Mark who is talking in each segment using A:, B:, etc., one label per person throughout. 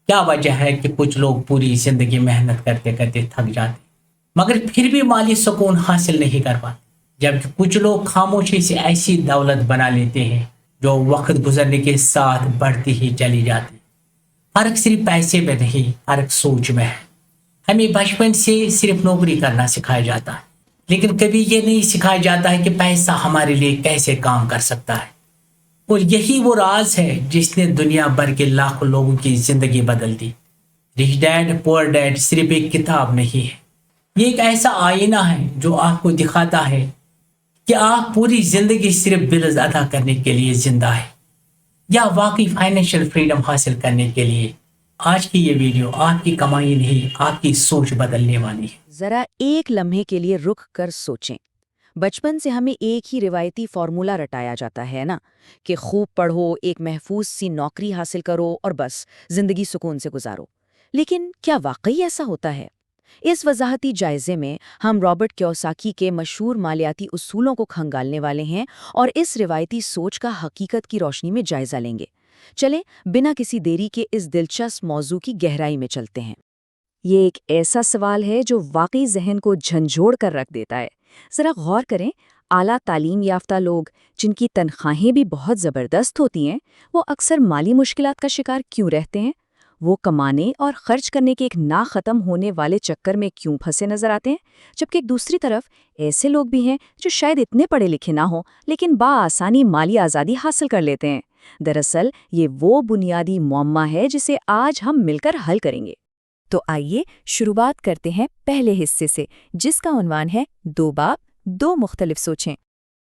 A: کیا وجہ ہے کہ کچھ لوگ پوری زندگی محنت کرتے کرتے تھک جاتے مگر پھر بھی مالی سکون حاصل نہیں کر پاتے، جبکہ کچھ لوگ خاموشی سے ایسی دولت بنا لیتے ہیں جو وقت گزرنے کے ساتھ بڑھتی ہی چلی جاتی؟ فرق صرف پیسے میں نہیں، فرق سوچ میں ہے۔ ہمیں بچپن سے صرف نوکری کرنا سکھایا جاتا ہے، لیکن کبھی یہ نہیں سکھایا جاتا ہے کہ پیسہ ہمارے لیے کیسے کام کر سکتا ہے۔ اور یہی وہ راز ہے جس نے دنیا بھر کے لاکھوں لوگوں کی زندگی بدل دی۔ رچ ڈیڈ پور ڈیڈ صرف ایک کتاب نہیں ہے، یہ ایک ایسا آئینہ ہے جو آپ کو دکھاتا ہے کہ آپ پوری زندگی صرف بلز ادا کرنے کے لیے زندہ ہے یا واقعی فائنینشیل فریڈم حاصل کرنے کے لیے۔ آج کی یہ ویڈیو آپ کی کمائی نہیں، آپ کی سوچ بدلنے والی ہے۔
B: ذرا ایک لمحے کے لیے رک کر سوچیں۔ بچپن سے ہمیں ایک ہی روایتی فارمولا رٹایا جاتا ہے نا، کہ خوب پڑھو، ایک محفوظ سی نوکری حاصل کرو اور بس زندگی سکون سے گزارو۔ لیکن کیا واقعی ایسا ہوتا ہے؟ اس وضاحتی جائزے میں ہم رابرٹ کیوساکی کے مشہور مالیاتی اصولوں کو کھنگالنے والے ہیں اور اس روایتی سوچ کا حقیقت کی روشنی میں جائزہ لیں گے۔ چلیں بنا کسی دیری کے اس دلچسپ موضوع کی گہرائی میں چلتے ہیں۔ یہ ایک ایسا سوال ہے جو واقعی ذہن کو جھنجھوڑ کر رکھ دیتا ہے۔ ذرا غور کریں، اعلیٰ تعلیم یافتہ لوگ جن کی تنخواہیں بھی بہت زبردست ہوتی ہیں، وہ اکثر مالی مشکلات کا شکار کیوں رہتے ہیں؟ وہ کمانے اور خرچ کرنے کے ایک نہ ختم ہونے والے چکر میں کیوں پھنسے نظر آتے ہیں؟ جبکہ ایک دوسری طرف ایسے لوگ بھی ہیں جو شاید اتنے پڑھے لکھے نہ ہوں لیکن بآسانی مالی آزادی حاصل کر لیتے ہیں۔ دراصل یہ وہ بنیادی معمہ ہے جسے آج ہم مل کر حل کریں گے۔ تو آئیے شروعات کرتے ہیں پہلے حصے سے، جس کا عنوان ہے دو باپ، دو مختلف سوچیں۔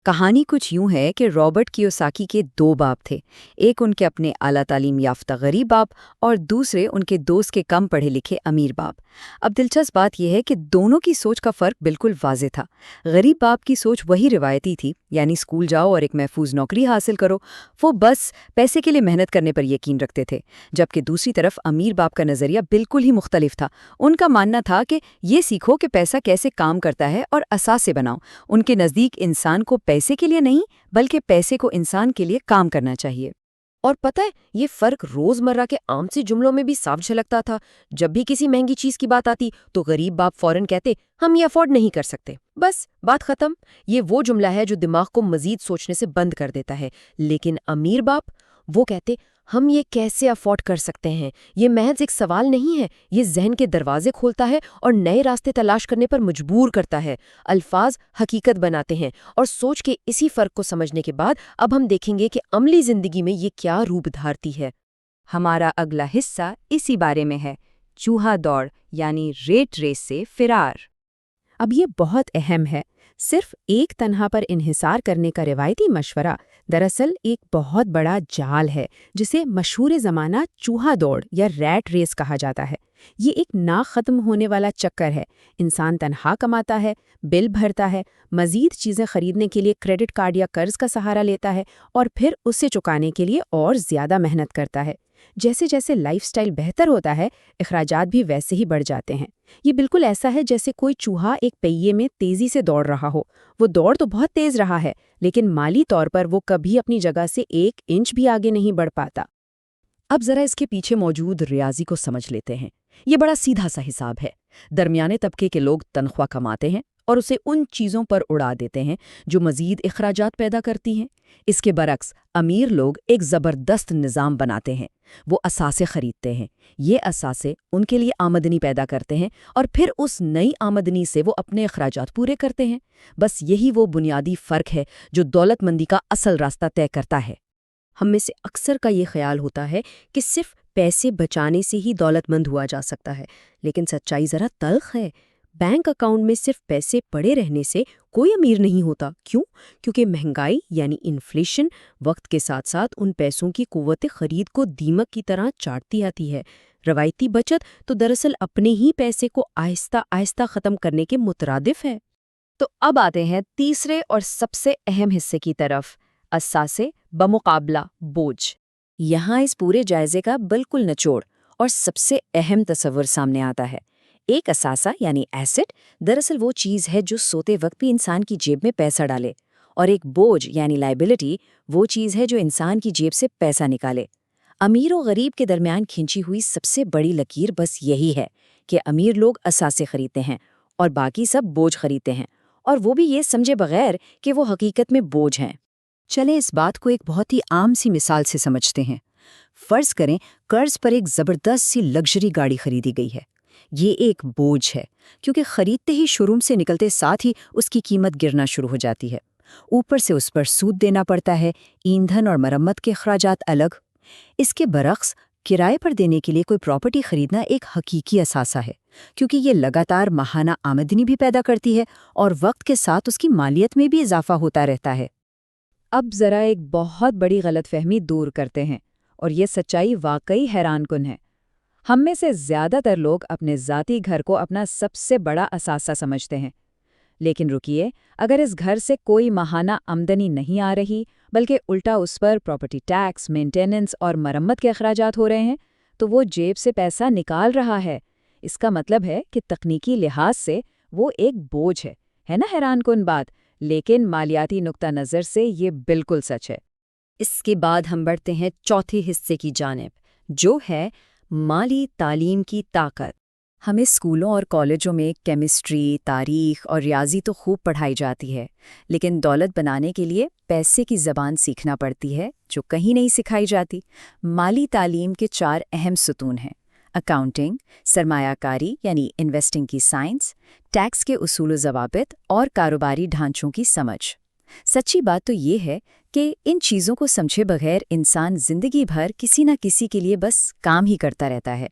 B: کہانی کچھ یوں ہے کہ رابرٹ کیوساکی کے دو باپ تھے، ایک ان کے اپنے اعلیٰ تعلیم یافتہ غریب باپ اور دوسرے ان کے دوست کے کم پڑھے لکھے امیر باپ۔ اب دلچسپ بات یہ ہے کہ دونوں کی سوچ کا فرق بالکل واضح تھا۔ غریب باپ کی سوچ وہی روایتی تھی، یعنی اسکول جاؤ اور ایک محفوظ نوکری حاصل کرو، وہ بس پیسے کے لیے محنت کرنے پر یقین رکھتے تھے۔ جبکہ دوسری طرف امیر باپ کا نظریہ بالکل ہی مختلف تھا، ان کا ماننا تھا کہ یہ سیکھو کہ پیسہ کیسے کام کرتا ہے اور اثاثے بناؤ۔ ان کے نزدیک انسان کو پیسے کے لیے نہیں بلکہ پیسے کو انسان کے لیے کام کرنا چاہیے۔
C: اور پتہ ہے یہ فرق روزمرہ کے عام سے جملوں میں بھی صاف جھلکتا تھا۔ جب بھی کسی مہنگی چیز کی بات آتی تو غریب باپ فوراً کہتے ہم یہ افورڈ نہیں کر سکتے، بس بات ختم۔ یہ وہ جملہ ہے جو دماغ کو مزید سوچنے سے بند کر دیتا ہے۔ لیکن امیر باپ وہ کہتے ہم یہ کیسے افورڈ کر سکتے ہیں، یہ محض ایک سوال نہیں ہے، یہ ذہن کے دروازے کھولتا ہے اور نئے راستے تلاش کرنے پر مجبور کرتا ہے۔ الفاظ حقیقت بناتے ہیں، اور سوچ کے اسی فرق کو سمجھنے کے بعد اب ہم دیکھیں گے کہ عملی زندگی میں یہ کیا روپ دھارتی ہے۔
B: ہمارا اگلا حصہ اسی بارے میں ہے، چوہا دوڑ یعنی ریٹ ریس سے فرار۔ اب یہ بہت اہم ہے۔ صرف ایک تنہا پر انحصار کرنے کا روایتی مشورہ دراصل ایک بہت بڑا جال ہے جسے مشہور زمانہ چوہا دوڑ یا ریٹ ریس کہا جاتا ہے۔ یہ ایک نہ ختم ہونے والا چکر ہے۔ انسان تنہا کماتا ہے، بل بھرتا ہے، مزید چیزیں خریدنے کے لیے کریڈٹ کارڈ یا قرض کا سہارا لیتا ہے اور پھر اسے چکانے کے لیے اور زیادہ محنت کرتا ہے۔ جیسے جیسے لائف سٹائل بہتر ہوتا ہے، اخراجات بھی ویسے ہی بڑھ جاتے ہیں۔ یہ بالکل ایسا ہے جیسے کوئی چوہا ایک پہیے میں تیزی سے دوڑ رہا ہو۔ وہ دوڑ تو بہت تیز رہا ہے، لیکن مالی طور پر وہ کبھی اپنی جگہ سے ایک انچ بھی آگے نہیں بڑھ پاتا۔
C: اب ذرا اس کے پیچھے موجود ریاضی کو سمجھ لیتے ہیں۔ یہ بڑا سیدھا سا حساب ہے۔ درمیانے طبقے کے لوگ تنخواہ کماتے ہیں اور اسے ان چیزوں پر اڑا دیتے ہیں جو مزید اخراجات پیدا کرتی ہیں۔ اس کے برعکس امیر لوگ ایک زبردست نظام بناتے ہیں۔ وہ اثاثے خریدتے ہیں، یہ اثاثے ان کے لیے آمدنی پیدا کرتے ہیں اور پھر اس نئی آمدنی سے وہ اپنے اخراجات پورے کرتے ہیں۔ بس یہی وہ بنیادی فرق ہے جو دولت مندی کا اصل راستہ طے کرتا ہے۔ ہم میں سے اکثر کا یہ خیال ہوتا ہے کہ صرف پیسے بچانے سے ہی دولت مند ہوا جا سکتا ہے، لیکن سچائی ذرا تلخ ہے۔ بینک اکاؤنٹ میں صرف پیسے پڑے رہنے سے کوئی امیر نہیں ہوتا۔ کیوں؟ کیونکہ مہنگائی یعنی انفلیشن وقت کے ساتھ ساتھ ان پیسوں کی قوت خرید کو دیمک کی طرح چاٹتی آتی ہے۔ روایتی بچت تو دراصل اپنے ہی پیسے کو آہستہ آہستہ ختم کرنے کے مترادف ہے۔
B: تو اب آتے ہیں تیسرے اور سب سے اہم حصے کی طرف، اثاثے بمقابلہ بوجھ۔ یہاں اس پورے جائزے کا بالکل نچوڑ اور سب سے اہم تصور سامنے آتا ہے۔ ایک اثاثہ یعنی ایسٹ دراصل وہ چیز ہے جو سوتے وقت بھی انسان کی جیب میں پیسہ ڈالے، اور ایک بوجھ یعنی لائبلٹی وہ چیز ہے جو انسان کی جیب سے پیسہ نکالے۔ امیر و غریب کے درمیان کھینچی ہوئی سب سے بڑی لکیر بس یہی ہے کہ امیر لوگ اثاثے خریدتے ہیں اور باقی سب بوجھ خریدتے ہیں، اور وہ بھی یہ سمجھے بغیر کہ وہ حقیقت میں بوجھ ہیں۔
C: چلیں اس بات کو ایک بہت ہی عام سی مثال سے سمجھتے ہیں۔ فرض کریں قرض پر ایک زبردست سی لگژری گاڑی خریدی گئی ہے۔ یہ ایک بوجھ ہے کیونکہ خریدتے ہی شو روم سے نکلتے ساتھ ہی اس کی قیمت گرنا شروع ہو جاتی ہے۔ اوپر سے اس پر سود دینا پڑتا ہے، ایندھن اور مرمت کے اخراجات الگ۔ اس کے برعکس کرائے پر دینے کے لیے کوئی پراپرٹی خریدنا ایک حقیقی اثاثہ ہے، کیونکہ یہ لگاتار ماہانہ آمدنی بھی پیدا کرتی ہے اور وقت کے ساتھ اس کی مالیت میں بھی اضافہ ہوتا رہتا ہے۔
D: اب ذرا ایک بہت بڑی غلط فہمی دور کرتے ہیں، اور یہ سچائی واقعی حیران کن ہے۔ ہم میں سے زیادہ تر لوگ اپنے ذاتی گھر کو اپنا سب سے بڑا اثاثہ سمجھتے ہیں، لیکن رکیے، اگر اس گھر سے کوئی ماہانہ آمدنی نہیں آ رہی بلکہ الٹا اس پر پراپرٹی ٹیکس، مینٹیننس اور مرمت کے اخراجات ہو رہے ہیں، تو وہ جیب سے پیسہ نکال رہا ہے۔ اس کا مطلب ہے کہ تکنیکی لحاظ سے وہ ایک بوجھ ہے نا حیران کن بات؟ لیکن مالیاتی نقطہ نظر سے یہ بالکل سچ ہے۔
C: اس کے بعد ہم بڑھتے ہیں چوتھے حصے کی جانب، جو ہے مالی تعلیم کی طاقت۔ ہمیں اسکولوں اور کالجوں میں کیمسٹری، تاریخ اور ریاضی تو خوب پڑھائی جاتی ہے، لیکن دولت بنانے کے لیے پیسے کی زبان سیکھنا پڑتی ہے جو کہیں نہیں سکھائی جاتی۔ مالی تعلیم کے 4 اہم ستون ہیں: اکاؤنٹنگ، سرمایہ کاری یعنی انویسٹنگ کی سائنس، ٹیکس کے اصول و ضوابط اور کاروباری ڈھانچوں کی سمجھ۔ سچی بات تو یہ ہے کہ ان چیزوں کو سمجھے بغیر انسان زندگی بھر کسی نہ کسی کے لیے بس کام ہی کرتا رہتا ہے۔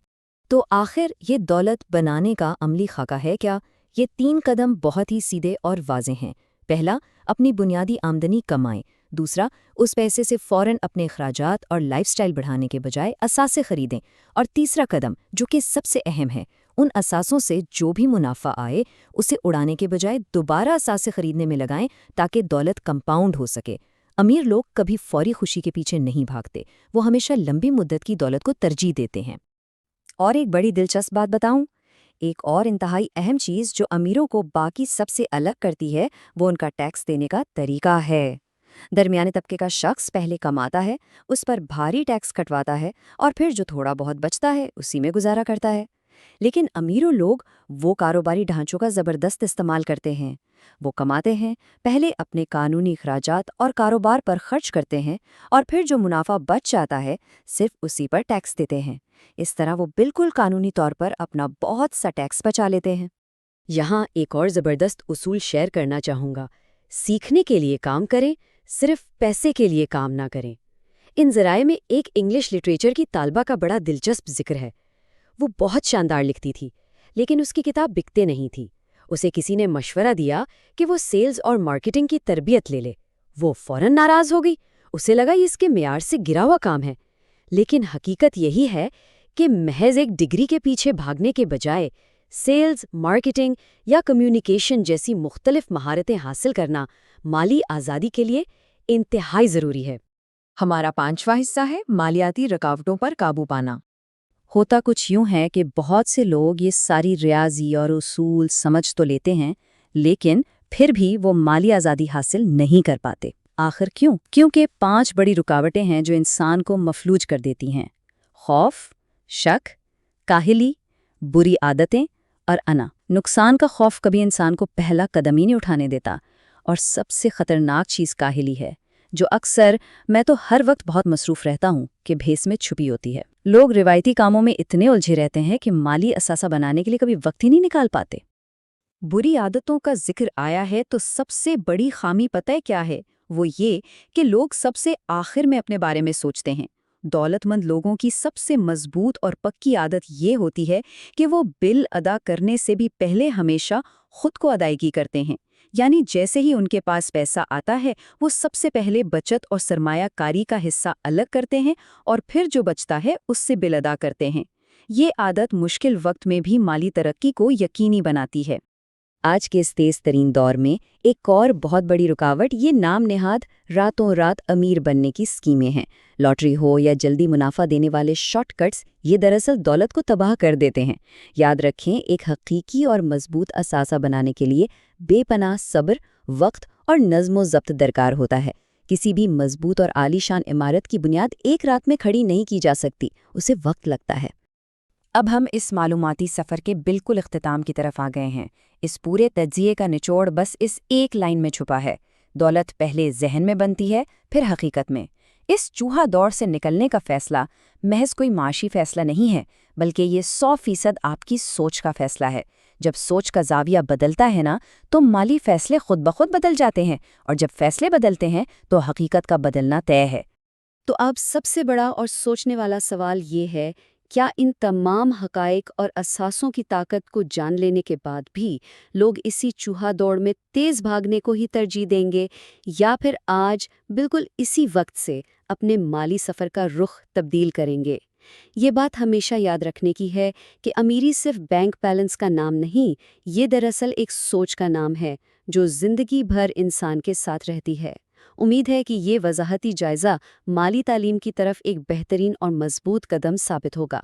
C: تو آخر یہ دولت بنانے کا عملی خاکہ ہے کیا؟ یہ 3 قدم بہت ہی سیدھے اور واضح ہیں۔ پہلا، اپنی بنیادی آمدنی کمائیں۔ دوسرا، اس پیسے سے فوراً اپنے اخراجات اور لائف سٹائل بڑھانے کے بجائے اثاثے خریدیں۔ اور تیسرا قدم، جو کہ سب سے اہم ہے، ان اثاثوں سے جو بھی منافع آئے اسے اڑانے کے بجائے دوبارہ اثاثے خریدنے میں لگائیں تاکہ دولت کمپاؤنڈ ہو سکے۔ امیر لوگ کبھی فوری خوشی کے پیچھے نہیں بھاگتے، وہ ہمیشہ لمبی مدت کی دولت کو ترجیح دیتے ہیں۔ اور ایک بڑی دلچسپ بات بتاؤں، ایک اور انتہائی اہم چیز جو امیروں کو باقی سب سے الگ کرتی ہے وہ ان کا ٹیکس دینے کا طریقہ ہے۔ درمیانے طبقے کا شخص پہلے کماتا ہے، اس پر بھاری ٹیکس کٹواتا ہے اور پھر جو تھوڑا بہت بچتا ہے اسی میں گزارا کرتا ہے۔ لیکن امیروں لوگ وہ کاروباری ڈھانچوں کا زبردست استعمال کرتے ہیں۔ وہ کماتے ہیں، پہلے اپنے قانونی اخراجات اور کاروبار پر خرچ کرتے ہیں، اور پھر جو منافع بچ جاتا ہے صرف اسی پر ٹیکس دیتے ہیں۔ اس طرح وہ بالکل قانونی طور پر اپنا بہت سا ٹیکس بچا لیتے ہیں۔ یہاں ایک اور زبردست اصول شیئر کرنا چاہوں گا: سیکھنے کے لیے کام کریں، صرف پیسے کے لیے کام نہ کریں۔ ان ذرائع میں ایک انگلش لٹریچر کی طالبہ کا بڑا دلچسپ ذکر ہے۔ وہ بہت شاندار لکھتی تھی، لیکن اس کی کتاب بکتے نہیں تھی۔ اسے کسی نے مشورہ دیا کہ وہ سیلز اور مارکیٹنگ کی تربیت لے لے۔ وہ فوراً ناراض ہو گئی، اسے لگا یہ اس کے معیار سے گرا ہوا کام ہے۔ لیکن حقیقت یہی ہے کہ محض ایک ڈگری کے پیچھے بھاگنے کے بجائے سیلز، مارکیٹنگ یا کمیونیکیشن جیسی مختلف مہارتیں حاصل کرنا مالی آزادی کے لیے انتہائی ضروری ہے۔
D: ہمارا 5واں حصہ ہے مالیاتی رکاوٹوں پر قابو پانا۔
C: ہوتا کچھ یوں ہے کہ بہت سے لوگ یہ ساری ریاضی اور اصول سمجھ تو لیتے ہیں، لیکن پھر بھی وہ مالی آزادی حاصل نہیں کر پاتے۔ آخر کیوں؟ کیونکہ 5 بڑی رکاوٹیں ہیں جو انسان کو مفلوج کر دیتی ہیں: خوف، شک، کاہلی، بری عادتیں اور انا۔ نقصان کا خوف کبھی انسان کو پہلا قدم ہی نہیں اٹھانے دیتا، اور سب سے خطرناک چیز کاہلی ہے، جو اکثر میں تو ہر وقت بہت مصروف رہتا ہوں کہ بھیس میں چھپی ہوتی ہے۔ لوگ روایتی کاموں میں اتنے الجھے رہتے ہیں کہ مالی اثاثہ بنانے کے لیے کبھی وقت ہی نہیں نکال پاتے۔
D: بری عادتوں کا ذکر آیا ہے تو سب سے بڑی خامی پتہ ہے کیا ہے؟ وہ یہ کہ لوگ سب سے آخر میں اپنے بارے میں سوچتے ہیں۔ دولت مند لوگوں کی سب سے مضبوط اور پکی عادت یہ ہوتی ہے کہ وہ بل ادا کرنے سے بھی پہلے ہمیشہ خود کو ادائیگی کرتے ہیں۔ یعنی جیسے ہی ان کے پاس پیسہ آتا ہے وہ سب سے پہلے بچت اور سرمایہ کاری کا حصہ الگ کرتے ہیں اور پھر جو بچتا ہے اس سے بل ادا کرتے ہیں۔ یہ عادت مشکل وقت میں بھی مالی ترقی کو یقینی بناتی ہے۔
B: آج کے اس تیز ترین دور میں ایک اور بہت بڑی رکاوٹ یہ نام نہاد راتوں رات امیر بننے کی اسکیمیں ہیں۔ لاٹری ہو یا جلدی منافع دینے والے شارٹ کٹس، یہ دراصل دولت کو تباہ کر دیتے ہیں۔ یاد رکھیں، ایک حقیقی اور مضبوط اثاثہ بنانے کے لیے بے پناہ صبر، وقت اور نظم و ضبط درکار ہوتا ہے۔
C: کسی بھی مضبوط اور عالیشان عمارت کی بنیاد ایک رات میں کھڑی نہیں کی جا سکتی، اسے وقت لگتا ہے۔ اب ہم اس معلوماتی سفر کے بالکل اختتام کی طرف آ گئے ہیں۔ اس پورے تجزیے کا نچوڑ بس اس ایک لائن میں چھپا ہے: دولت پہلے ذہن میں بنتی ہے، پھر حقیقت میں۔ اس چوہا دور سے نکلنے کا فیصلہ محض کوئی معاشی فیصلہ نہیں ہے، بلکہ یہ 100% آپ کی سوچ کا فیصلہ ہے۔ جب سوچ کا زاویہ بدلتا ہے نا، تو مالی فیصلے خود بخود بدل جاتے ہیں، اور جب فیصلے بدلتے ہیں تو حقیقت کا بدلنا طے ہے۔ تو اب سب سے بڑا اور سوچنے والا سوال یہ ہے، کیا ان تمام حقائق اور احساسوں کی طاقت کو جان لینے کے بعد بھی لوگ اسی چوہا دوڑ میں تیز بھاگنے کو ہی ترجیح دیں گے، یا پھر آج بالکل اسی وقت سے اپنے مالی سفر کا رخ تبدیل کریں گے؟ یہ بات ہمیشہ یاد رکھنے کی ہے کہ امیری صرف بینک بیلنس کا نام نہیں، یہ دراصل ایک سوچ کا نام ہے جو زندگی بھر انسان کے ساتھ رہتی ہے۔ امید ہے کہ یہ وضاحتی جائزہ مالی تعلیم کی طرف ایک بہترین اور مضبوط قدم ثابت ہوگا۔